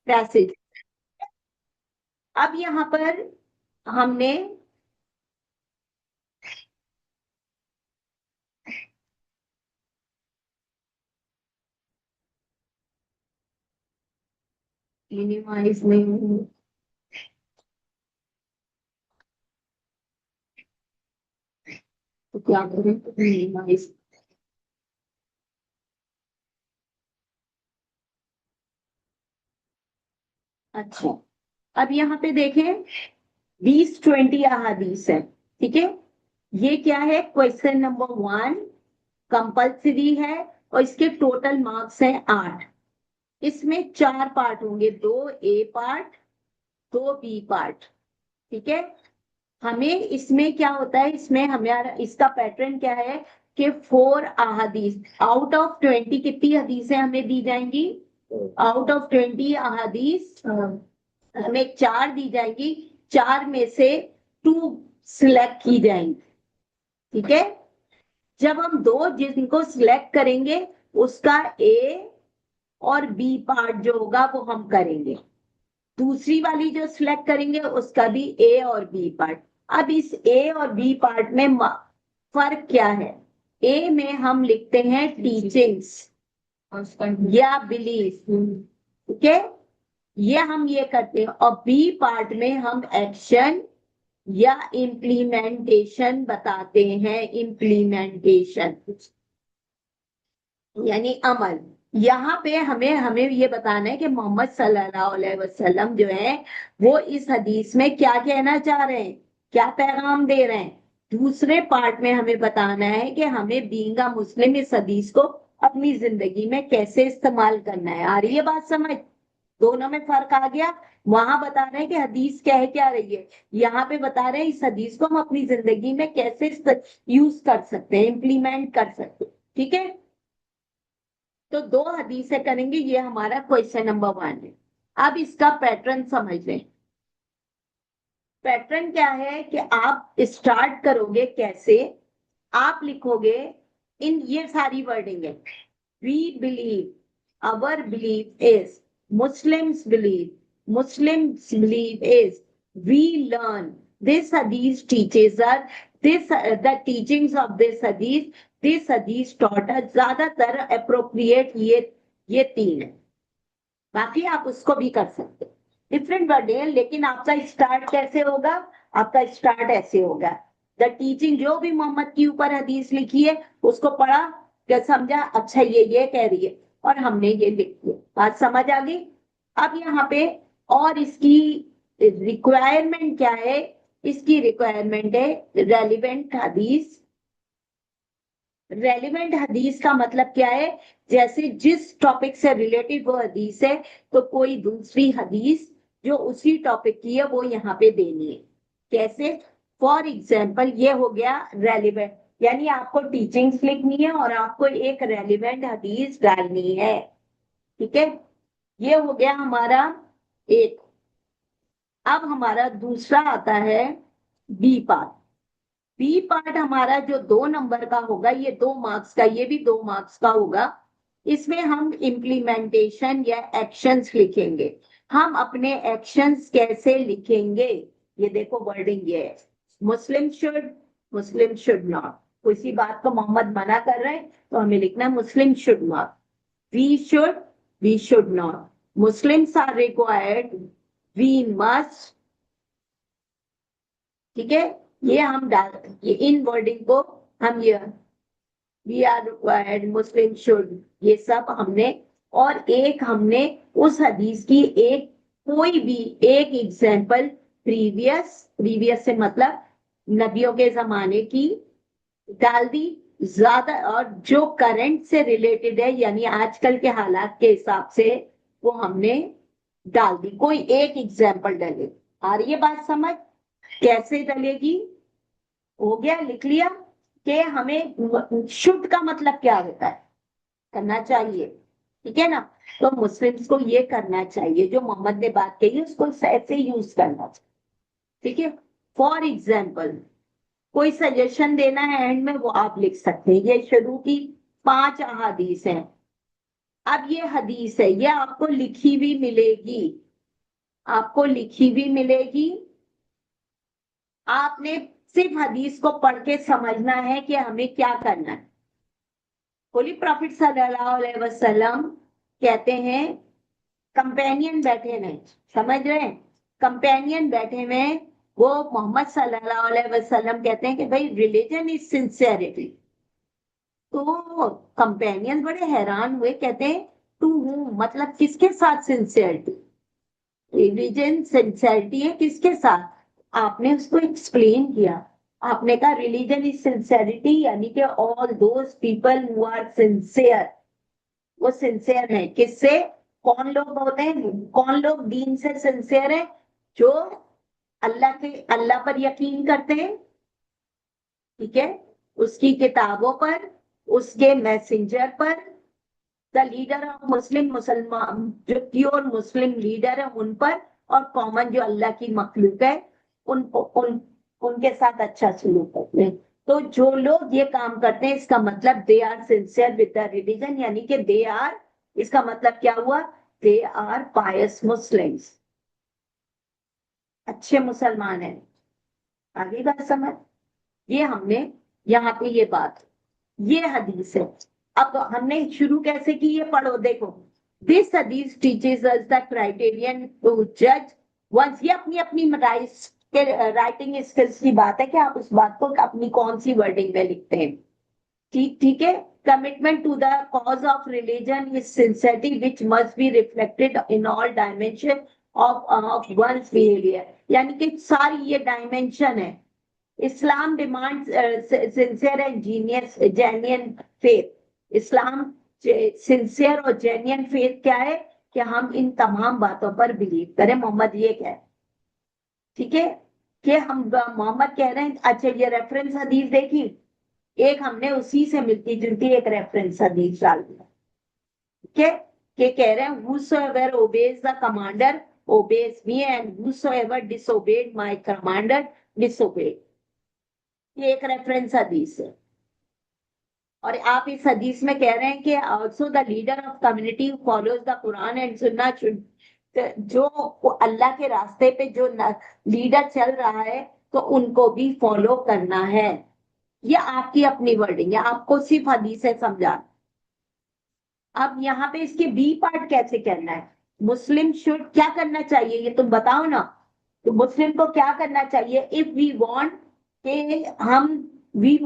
Passage. अब यहाँ पर हमने मिनिमाइज नहीं, तो क्या करें, मिनिमाइज। अच्छा, अब यहाँ पे देखें 20-20 अहादीस है, ठीक है। ये क्या है, क्वेश्चन नंबर 1 कंपल्सरी है, और इसके टोटल मार्क्स हैं 8। इसमें 4 पार्ट होंगे, 2 ए पार्ट, 2 बी पार्ट, ठीक है। हमें इसमें क्या होता है, इसमें हमारा इसका पैटर्न क्या है कि 4 अहादीस आउट ऑफ 20, कितनी हदीसें हमें दी जाएंगी, आउट ऑफ 20 अहादीस हमें 4 दी जाएंगी, 4 में से 2 सिलेक्ट की जाएंगी, ठीक है। जब हम 2 जिनको सिलेक्ट करेंगे, उसका ए और बी पार्ट जो होगा वो हम करेंगे, दूसरी वाली जो सिलेक्ट करेंगे उसका भी ए और बी पार्ट। अब इस ए और बी पार्ट में फर्क क्या है, ए में हम लिखते हैं टीचिंग्स या बिलीफ, ठीक है, ये हम ये करते हैं, और बी पार्ट में हम एक्शन या इम्प्लीमेंटेशन बताते हैं, इम्प्लीमेंटेशन यानी अमल। यहाँ पे हमें हमें ये बताना है कि मोहम्मद सल्लल्लाहु अलैहि वसल्लम जो है वो इस हदीस में क्या कहना चाह रहे हैं, क्या पैगाम दे रहे हैं। दूसरे पार्ट में हमें बताना है कि हमें बीइंग अ मुस्लिम इस हदीस को अपनी जिंदगी में कैसे इस्तेमाल करना है। आ रही है बात समझ, दोनों में फर्क आ गया। वहां बता रहे हैं कि हदीस कह क्या रही है, यहाँ पे बता रहे हैं इस हदीस को हम अपनी जिंदगी में कैसे यूज कर सकते हैं, इम्प्लीमेंट कर सकते हैं, ठीक है। तो 2 हदीसें करेंगे, ये हमारा क्वेश्चन नंबर 1 है। अब इसका पैटर्न समझ लें। पैटर्न क्या है कि आप स्टार्ट करोगे कैसे, आप लिखोगे इन ये सारी वर्डिंग है, we believe, our believe is, Muslims believe, Muslims believe is, we learn, this hadith teaches us, this the teachings of this hadith taught us. ज्यादातर अप्रोप्रिएट ये 3 है, बाकी आप उसको भी कर सकते हो, डिफरेंट वर्ड है, लेकिन आपका स्टार्ट कैसे होगा, आपका स्टार्ट ऐसे होगा, द टीचिंग, जो भी मोहम्मद के ऊपर हदीस लिखी है उसको पढ़ा, क्या समझा, अच्छा ये कह रही है, और हमने ये लिख दिया, बात समझ आ गई। अब यहाँ पे और इसकी रिक्वायरमेंट क्या है, इसकी रिक्वायरमेंट है रेलिवेंट हदीस। रेलिवेंट हदीस का मतलब क्या है, जैसे जिस टॉपिक से रिलेटेड वो हदीस है, तो कोई दूसरी हदीस जो उसी टॉपिक की है वो यहाँ पे देनी है। कैसे, फॉर एग्जाम्पल ये हो गया रेलिवेंट, यानी आपको टीचिंग्स लिखनी है और आपको एक रेलिवेंट हदीस डालनी है, ठीक है। ये हो गया हमारा एक। अब हमारा दूसरा आता है बी पार्ट। बी पार्ट हमारा जो 2 नंबर का होगा, ये 2 मार्क्स का, ये भी 2 मार्क्स का होगा। इसमें हम इम्प्लीमेंटेशन या एक्शंस लिखेंगे। हम अपने एक्शंस कैसे लिखेंगे, ये देखो वर्डिंग ये है, Muslim should, Muslim should not. किसी बात को मोहम्मद मना कर रहे हैं तो हमें लिखना है Muslim should not, we should, we should not, Muslims are required, we must, ठीक है। ये हम डाल, ये इन वर्डिंग को हम ये we are required, Muslim should, ये सब हमने, और एक हमने उस हदीस की एक कोई भी एक एग्जाम्पल, प्रीवियस से मतलब नबियों के जमाने की डाल दी, ज्यादा, और जो करंट से रिलेटेड है यानी आजकल के हालात के हिसाब से वो हमने डाल दी, कोई एक एग्जाम्पल डाले। आ रही है बात समझ, कैसे डलेगी, हो गया, लिख लिया कि हमें शुद्ध का मतलब क्या होता है, करना चाहिए, ठीक है ना। तो मुस्लिम्स को ये करना चाहिए, जो मोहम्मद ने बात कही है उसको ऐसे यूज करना चाहिए, ठीक है। फॉर एग्जाम्पल कोई सजेशन देना है एंड में, वो आप लिख सकते हैं। ये शुरू की 5 अहादीस हैं, अब ये हदीस है, ये आपको लिखी भी मिलेगी, आपको लिखी भी मिलेगी। आपने सिर्फ हदीस को पढ़ के समझना है कि हमें क्या करना है। होली प्रॉफिट सल्लल्लाहु अलैहि वसल्लम कहते हैं, कंपेनियन बैठे हुए, समझ रहे हैं, कंपेनियन बैठे हुए, वो मोहम्मद सल्लल्लाहु अलैहि वसल्लम कहते हैं कि भाई रिलीजन इज सिंसियरिटी। तो कंपेनियन बड़े हैरान हुए, कहते हैं टू हूँ, मतलब किसके साथ सिंसियरिटी, रिलीजन सिंसियरिटी है किसके साथ। आपने उसको एक्सप्लेन किया, आपने कहा रिलीजन इज सिंसियरिटी, यानी कि all those people who are sincere, वो सिंसियर है किससे, कौन लोग होते हैं, कौन लोग दीन से सिंसियर है, जो अल्लाह पर यकीन करते हैं, ठीक है, उसकी किताबों पर, उसके मैसेंजर पर, द लीडर ऑफ मुस्लिम, मुसलमान जो प्योर मुस्लिम लीडर है उन पर, और कॉमन जो अल्लाह की मखलूक है उनके साथ अच्छा सलूक करते हैं। तो जो लोग ये काम करते हैं, इसका मतलब they are sincere with the religion, यानी कि दे आर, इसका मतलब क्या हुआ, दे आर पायस मुस्लिम्स, अच्छे मुसलमान हैं। आगे बात समझ, ये हमने यहाँ पे ये बात, ये हदीस है। अब हमने शुरू कैसे की, ये पढ़ो देखो, this hadith teaches us the criterion to जज वंस, ये अपनी अपनी राइटिंग स्किल्स की बात है कि आप उस बात को अपनी कौन सी वर्डिंग में लिखते हैं, ठीक ठीक है। Commitment to the cause of religion is sincerity which must be reflected in all dimension of one's behaviour, यानी कि सारी ये डायमेंशन है। Islam demands sincere and genius genuine faith, Islam sincere और जेन्युइन फेथ क्या है, कि हम इन तमाम बातों पर बिलीव करें, मोहम्मद ये कह, ठीक है, कि हम मोहम्मद कह रहे हैं। अच्छा ये रेफरेंस हदीस देखी, एक हमने उसी से मिलती जुलती एक रेफरेंस हदीस डाल दिया, ठीक है, कि कह रहे हैं whosoever obeys the commander obeys me and whosoever disobeyed my commander disobeyed, ये एक रेफरेंस हदीस है। और आप इस हदीस में कह रहे हैं कि also the leader of community follows the Quran and सुन्ना, जो अल्लाह के रास्ते पे जो लीडर चल रहा है तो उनको भी फॉलो करना है। ये आपकी अपनी वर्डिंग है, आपको सिर्फ हदीस है समझा। अब यहाँ पे इसके बी पार्ट कैसे करना है, मुस्लिम शुड क्या करना चाहिए, ये तुम बताओ ना। तो मुस्लिम को क्या करना चाहिए, इफ वी वांट के हम we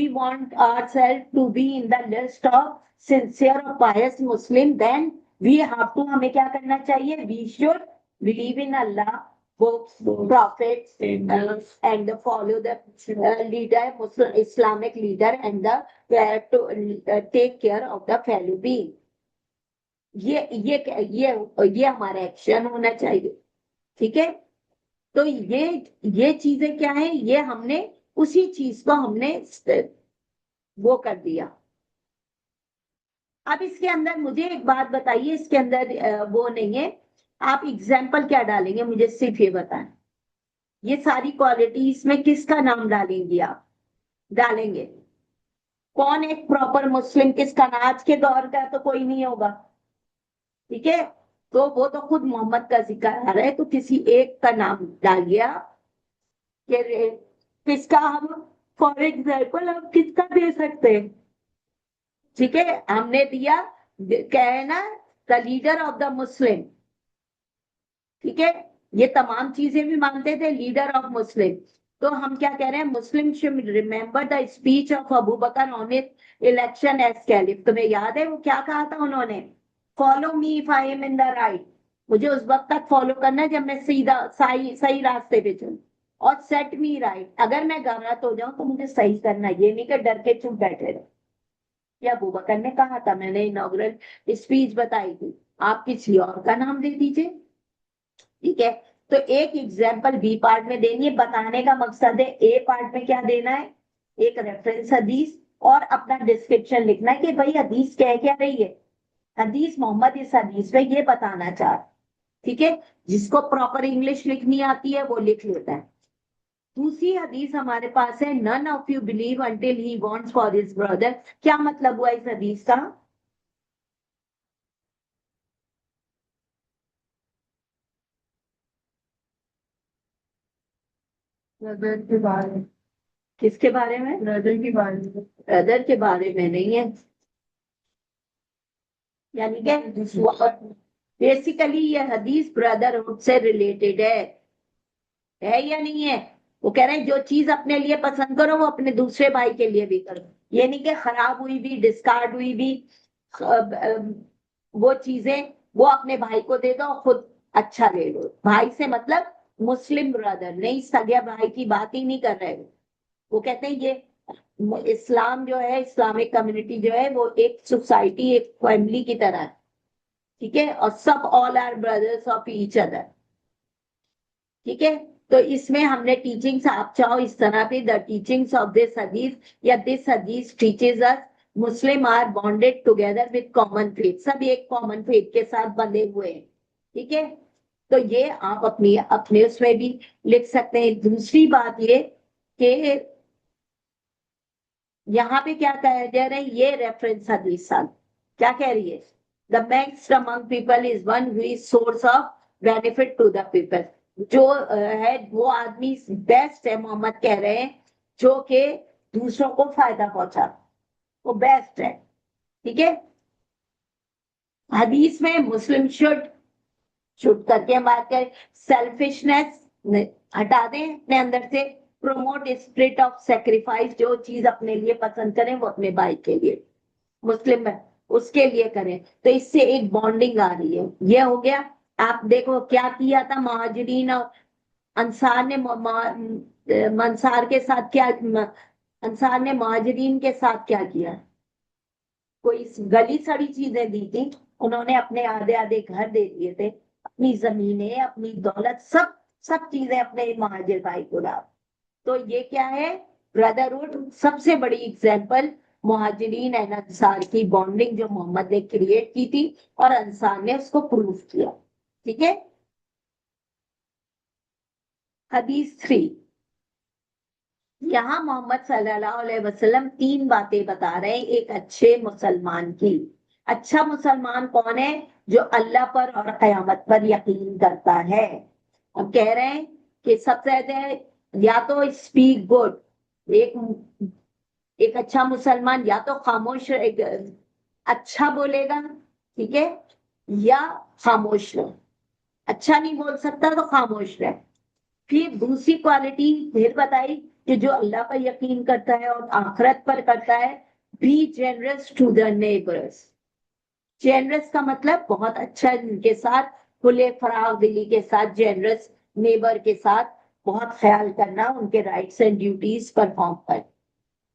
want ourselves to be in the list of sincere और pious Muslim, then we have to, हमें क्या करना चाहिए, we should believe in Allah, books, prophets, and follow the leader, Muslim Islamic leader, and the to take care of the fellow being. ये हमारा action होना चाहिए, ठीक है। तो ये चीजें क्या है, ये हमने उसी चीज को हमने वो कर दिया। अब इसके अंदर मुझे एक बात बताइए, इसके अंदर वो नहीं है, आप एग्जाम्पल क्या डालेंगे मुझे सिर्फ ये बताएं, ये सारी क्वालिटीज में किसका नाम डालेंगे आप, डालेंगे कौन एक प्रॉपर मुस्लिम, किसका ना, आज के दौर का तो कोई नहीं होगा, ठीक है। तो वो तो खुद मोहम्मद का जिक्र आ रहा है, तो किसी एक का नाम डालिए आप, कि किसका हम, फॉर एग्जाम्पल हम किसका दे सकते हैं, ठीक है, हमने दिया, क्या है ना, the leader of the Muslim, ठीक है, ये तमाम चीजें भी मानते थे, लीडर ऑफ मुस्लिम। तो हम क्या कह रहे हैं, Muslim should remember the speech of Abu Bakr on election as caliph, तुम्हें याद है वो क्या कहा था उन्होंने, follow me if I am in the right, मुझे उस वक्त तक फॉलो करना है जब मैं सीधा सही सही रास्ते पे चलूं, और सेट मी राइट, अगर मैं गलत हो जाऊं तो मुझे सही करना, ये नहीं कि डर के चुप बैठे रहो। ये अबू बकर ने कहा था, मैंने इनॉग्रल स्पीच बताई थी, आप किसी और का नाम दे दीजिए, ठीक है। तो एक एग्जाम्पल बी पार्ट में देनी है, बताने का मकसद है ए पार्ट में क्या देना है, एक रेफरेंस हदीस, और अपना डिस्क्रिप्शन लिखना है कि भाई हदीस कह क्या रही है, हदीस मोहम्मद इस हदीस में ये बताना चाह, ठीक है। जिसको प्रॉपर इंग्लिश लिखनी आती है वो लिख लेता है। दूसरी हदीस हमारे पास है, none of you believe until he wants for his brother, क्या मतलब हुआ इस हदीस का, ब्रदर के बारे में। किसके बारे में? ब्रदर के बारे में। ब्रदर के बारे में नहीं है, यानी कि बेसिकली ये हदीस ब्रदरहुड से रिलेटेड है या नहीं है? वो कह रहे हैं जो चीज अपने लिए पसंद करो वो अपने दूसरे भाई के लिए भी करो। ये नहीं कि खराब हुई भी, डिस्कार्ड हुई भी वो चीजें वो अपने भाई को दे दो, खुद अच्छा ले लो। भाई से मतलब मुस्लिम ब्रदर नहीं, सगे भाई की बात ही नहीं कर रहे वो कहते हैं ये इस्लाम जो है, इस्लामिक कम्युनिटी जो है, वो एक सोसाइटी, एक फैमिली की तरह है, ठीक है, और सब all are brothers of each other, ठीक है। तो इसमें हमने टीचिंग्स, आप चाहो इस तरह पे, द टीचिंग्स ऑफ दिस हदीस या this hadith teaches us Muslim are bonded together with common faith, सब एक कॉमन फेथ के साथ बंधे हुए हैं, ठीक है। तो ये आप अपनी अपने उसमें भी लिख सकते हैं। दूसरी बात ये कि यहाँ पे क्या कह जा रहा है, ये रेफरेंस हदीस क्या कह रही है? The best among people is one who is source of benefit to the people. जो है वो आदमी बेस्ट है, मोहम्मद कह रहे हैं, जो कि दूसरों को फायदा पहुंचा, वो बेस्ट है, ठीक है। हदीस में मुस्लिम शुड शुड करके हम बात करें, सेल्फिशनेस हटा दें अपने अंदर से, प्रोमोट स्पिरिट ऑफ सेक्रीफाइस, जो चीज अपने लिए पसंद करें वो अपने भाई के लिए, मुस्लिम में उसके लिए करें, तो इससे एक बॉन्डिंग आ रही है। ये हो गया। आप देखो क्या किया था महाजरीन और अंसार ने, अंसार के साथ क्या, अंसार ने महाजरीन के साथ क्या किया? कोई गली सड़ी चीजें दी थी, उन्होंने अपने आधे आधे घर दे दिए थे, अपनी जमीनें, अपनी दौलत, सब सब चीजें अपने महाजिर भाई को डाल। तो ये क्या है? ब्रदरहुड, सबसे बड़ी एग्जाम्पल मुहाजिरीन एंड अंसार की बॉन्डिंग जो मोहम्मद ने क्रिएट की थी और अंसार ने उसको प्रूव किया, ठीक है। हदीस 3, यहाँ मोहम्मद सल्लल्लाहु अलैहि वसल्लम तीन बातें बता रहे हैं एक अच्छे मुसलमान की। अच्छा मुसलमान कौन है? जो अल्लाह पर और कयामत पर यकीन करता है। अब कह रहे हैं कि सबसे ज्यादा या तो स्पीक गुड, एक एक अच्छा मुसलमान या तो खामोश एक अच्छा बोलेगा, ठीक है, या खामोश रहे। अच्छा नहीं बोल सकता तो खामोश रहे। फिर दूसरी क्वालिटी फिर बताई कि जो अल्लाह पर यकीन करता है और आखिरत पर करता है, be generous to the neighbours. Generous का मतलब बहुत अच्छा इनके साथ, खुले फराग दिली के साथ, जेनरस नेबर के साथ बहुत ख्याल करना, उनके राइट्स एंड ड्यूटीज परफॉर्म कर,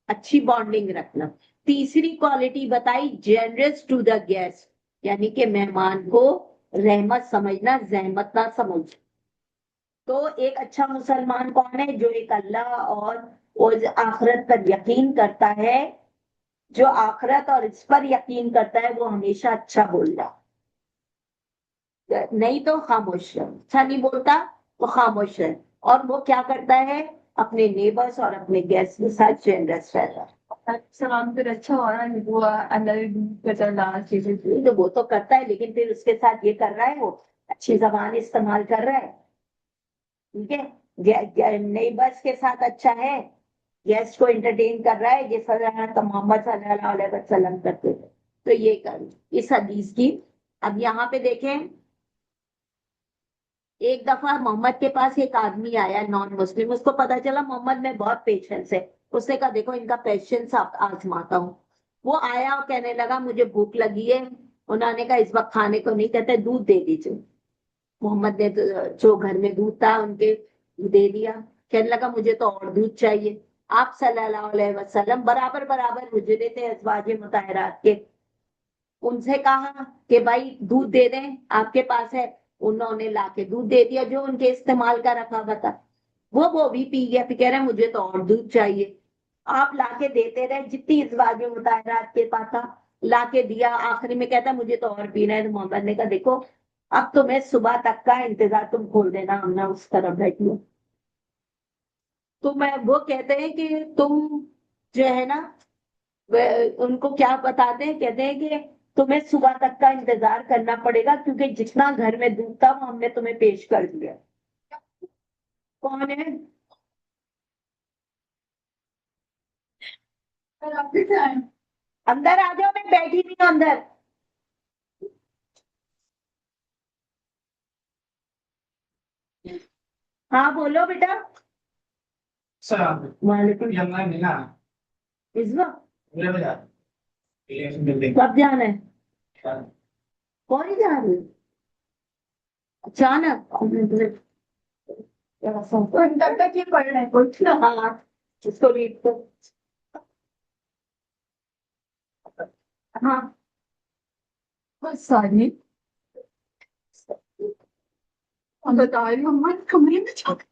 अच्छी बॉन्डिंग रखना। तीसरी क्वालिटी बताई, जेनरस टू द गेस्ट, यानी कि मेहमान को रहमत समझना, जहमत ना समझ। तो एक अच्छा मुसलमान कौन है? जो एक अल्लाह और उस आखिरत पर यकीन करता है। जो आखिरत और इस पर यकीन करता है वो हमेशा अच्छा बोल रहा, नहीं तो खामोश रहे। अच्छा नहीं बोलता तो खामोश रहे। और वो क्या करता है? अपने नेबर्स और अपने गेस्ट के साथ जेनरस रहता है। सलाम फिर अच्छा हो रहा है वो अंदर करता चीजें। तो वो तो करता है, लेकिन फिर उसके साथ ये कर रहा है, वो अच्छी जबान इस्तेमाल कर रहा है, ठीक है, नेबर्स के साथ अच्छा है, गेस्ट को एंटरटेन कर रहा है, जिस तरह तो मोहम्मद सल्लल्लाहु अलैहि वसल्लम करते थे। तो ये कर इस हदीस की। अब यहाँ पे देखें, एक दफा मोहम्मद के पास एक आदमी आया नॉन मुस्लिम, उसको पता चला मोहम्मद में बहुत पेशेंस है। उसने कहा देखो इनका पेशेंस आप आजमाता हूँ। वो आया और कहने लगा मुझे भूख लगी है। उन्होंने कहा इस वक्त खाने को नहीं, कहते दूध दे दीजिए। मोहम्मद ने तो जो घर में दूध था उनके दे दिया। कहने लगा मुझे तो और दूध चाहिए। आप सल्लल्लाहु अलैहि वसल्लम बराबर बराबर हुजरे थे अज़वाजे मुताहरात के, उनसे कहा कि भाई दूध दे दें, आपके पास है। उन्होंने लाके दूध दे दिया जो उनके इस्तेमाल का रखा हुआ था। वो भी पी गया, फिर कह रहे हैं मुझे तो और दूध चाहिए। आप लाके देते रहे, जितनी अज़वाजे मुताहरात के पास था लाके दिया। आखिरी में कहता मुझे तो और पीना है। तो मोहम्मद ने कहा देखो अब तुम्हें सुबह तक का इंतजार, तुम खोल देना, हम ना उस तरफ बैठी हूँ। तो मैं वो कहते हैं कि तुम जो है ना, उनको क्या बताते हैं, कहते हैं कि तुम्हें सुबह तक का इंतजार करना पड़ेगा क्योंकि जितना घर में दूध था वो हमने तुम्हें पेश कर दिया। कौन है? अंदर आ जाओ, मैं बैठी हुई हूँ अंदर। हाँ बोलो बेटा। वालेकुम। इस वक्त कब जाना है? कौन ही जा रही है? अचानक तक ये पढ़ना है कुछ ना। हाँ, इसको रीड कर। हाँ बस सारी बता रही हूँ हमारे कमरे में जाकर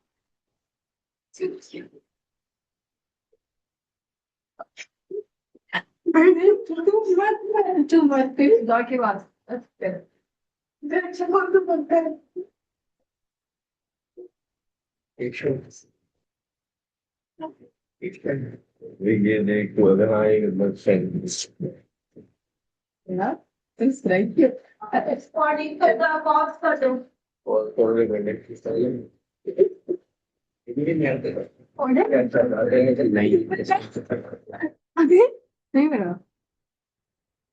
मैंने तुम मत खुदा के वास्ते अच्छा कौन तो बनता है यार इस तरह की रिकॉर्डिंग कर दो, पॉज कर दो। अरे नहीं मेरा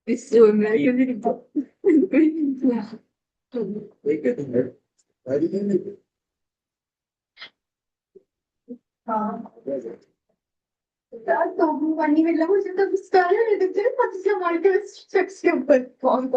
इस जो मैं हाँ यार तो पानी में लगा मुझे तो स्टाइल नहीं दिखते पति से हमारे के ऊपर कौन